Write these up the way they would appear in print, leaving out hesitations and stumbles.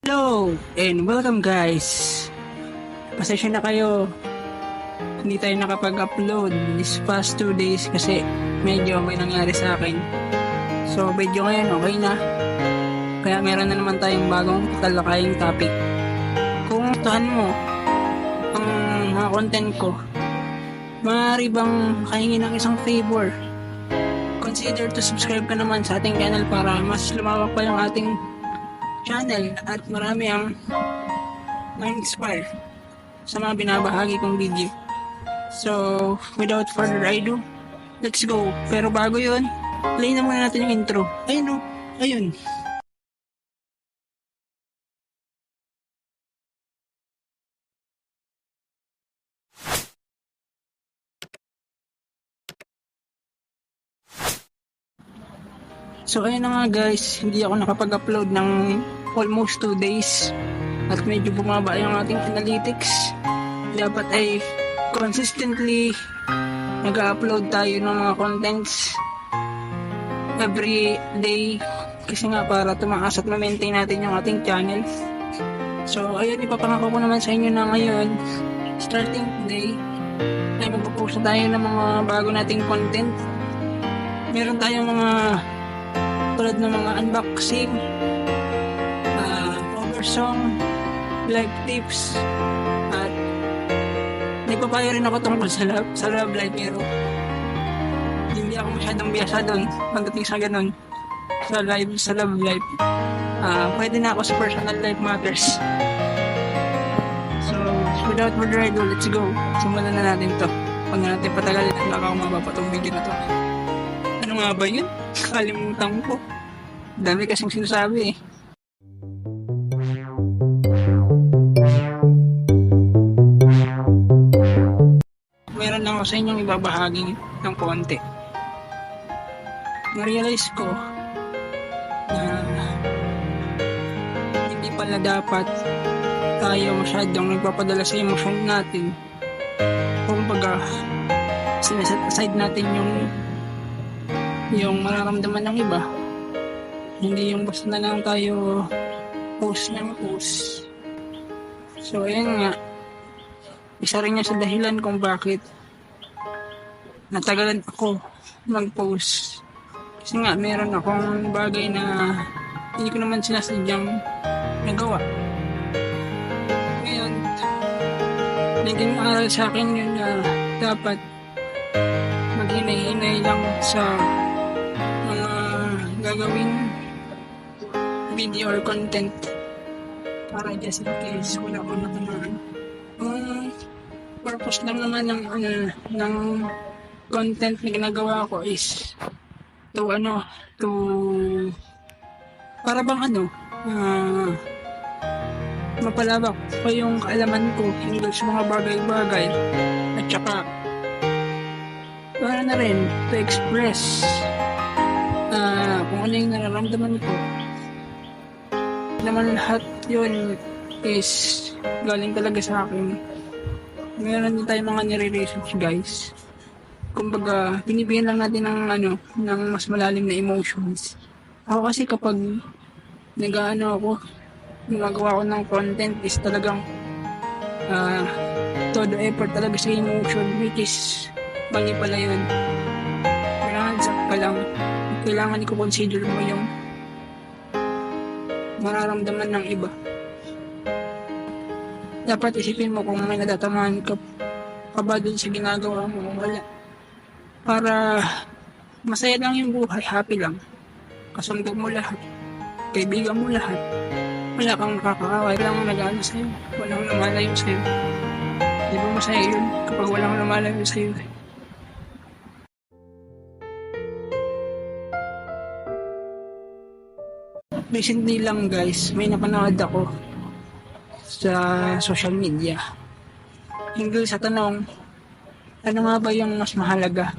Hello and welcome guys. Pasensya na kayo. Hindi tayo nakapag-upload this past 2 days kasi medyo may nangyari sa akin. So video ngayon okay na. Kaya meron na naman tayong bagong talakayang topic. Kung gustuhan mo ang mga content ko, maaari bang kahingi ng isang favor? Consider to subscribe ka naman sa ating channel para mas lumawak pa yung ating channel at marami ang ma-inspire sa mga binabahagi kong video. So, without further ado, let's go. Pero bago yun, play na muna natin yung intro. Ayun o, ayun. So ayun na nga guys, hindi ako nakapag-upload ng almost 2 days at medyo bumaba yung ating analytics. Dapat ay consistently nag-upload tayo ng mga contents every day kasi nga para tumaas at ma-maintain natin yung ating channel. So ayun, ipapangako ko naman sa inyo na ngayon, starting today, ay magpo-post na tayo ng mga bago nating content. Meron tayong mga tulad ng mga unboxing, cover song, live tips, at nagpapayo rin ako tungkol sa love life, pero hindi ako masyadong biyasa doon pagdating sa ganun, sa love life. Pwede na ako sa personal life matters. So without further ado, let's go. Simulan na natin to. Huwag na natin patagal, baka umaba pa tong video na to. Ano nga ba yun? Kalimutan ko. Dami kasing sinasabi eh. Meron lang ako sa inyong ibabahagi ng konti. Na-realize ko na hindi pala dapat tayo masyadong nagpapadala sa emosyon natin. Kumbaga, sinaset aside natin yung mararamdaman ng iba. Hindi yung basta na lang tayo post ng post. So ayun nga, isa rin niya sa dahilan kung bakit natagalan ako mag-post. Kasi nga meron akong bagay na hindi ko naman sinasadyang nagawa. Ngayon, naging aral sa akin yun na dapat maghinay-hinay lang sa mga gagawing video or content para just in case wala akong natamaan. Ang purpose lang naman ng content na ginagawa ko is to para bang mapalawak pa yung kaalaman ko hinggil sa mga bagay-bagay, at saka para na rin to express kung ano yung nararamdaman ko. Naman lahat yun is galing talaga sa akin. Meron din tayong mga nire-research guys. Kumbaga, binibigyan lang natin ng mas malalim na emotions. Ako kasi kapag gumagawa ko ng content is talagang todo effort talaga sa emotion, which is mali pala yun. Kailangan i-consider mo yung mararamdaman ng iba. Dapat isipin mo kung may natatamaan ka ba dun sa ginagawa mo, wala. Para masaya lang yung buhay, happy lang. Kasundo mo lahat, kaibigan mo lahat. Wala kang nakakaway, walang nag-ano sa'yo, walang lumalayo sa'yo. Di ba masaya yun kapag walang lumalayo sa'yo? Recently lang guys, may napanood ako sa social media hinggil sa tanong, ano nga ba yung mas mahalaga?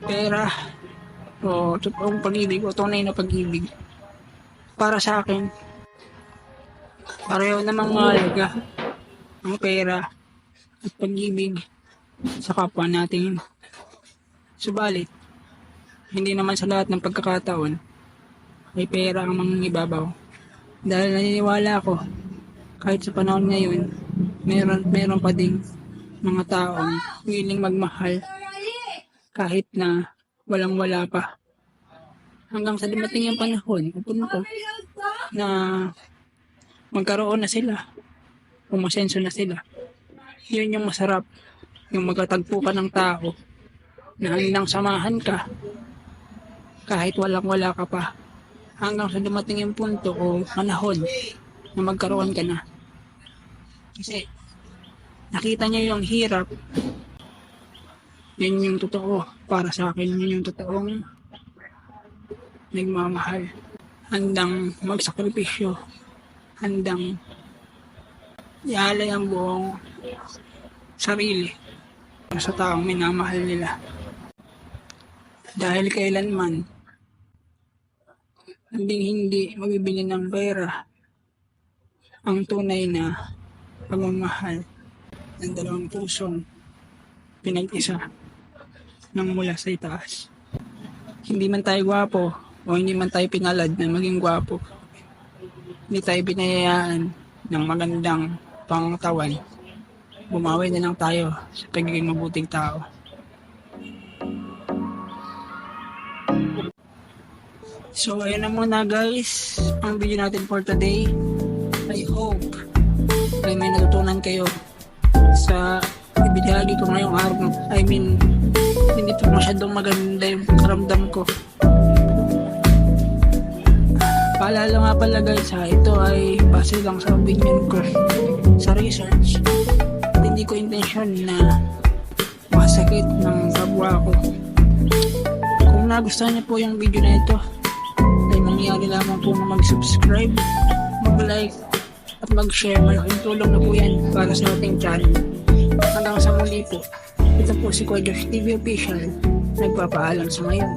Pera o totoong pag-ibig o tunay na pag-ibig? Para sa akin, pareho namang mahalaga ang pera at pag-ibig sa kapwa natin. Subalit, hindi naman sa lahat ng pagkakataon may pera ang mangingibabaw. Dahil naniniwala ako, kahit sa panahon ngayon, meron pa ding mga taong willing magmahal kahit na walang-wala pa. Hanggang sa dumating yung panahon, punto na magkaroon na sila, umasenso na sila. Yun yung masarap, yung magkatagpo ka ng tao na handang samahan ka kahit walang-wala ka pa. Hanggang sa dumating yung punto o panahon na magkaroon ka na. Kasi nakita niya yung hirap. Yun yung totoo para sa akin. Yun yung totoong nagmamahal. Handang magsakripisyo. Handang ialay ang buong sarili sa taong minamahal nila. Dahil kailanman hindi mabibili ng pera ang tunay na pagmamahal ng dalawang pusong pinag-isa ng mula sa itaas. Hindi man tayo gwapo o hindi man tayo pinalad na maging gwapo, hindi tayo binayayaan ng magandang pangatawan. Bumawi na lang tayo sa pagiging mabuting tao. So ayun na muna guys ang video natin for today. I hope ay may natutunan kayo sa ibinahagi ko ngayong araw. I mean, hindi po masyadong maganda yung pagkaramdam ko. Paalala nga pala guys ha, ito ay base lang sa opinion ko, sa research. At hindi ko intensyon na masakit ng kapwa ko. Kung nagustuhan niyo po yung video na ito, ay mangyari lamang po na mag-subscribe, mag-like, at mag-share. Malaking tulong na po yan para sa ating channel. Hanggang sa muli po, ito po si Kuya Josh TV Official, nagpapaalam sa ngayon.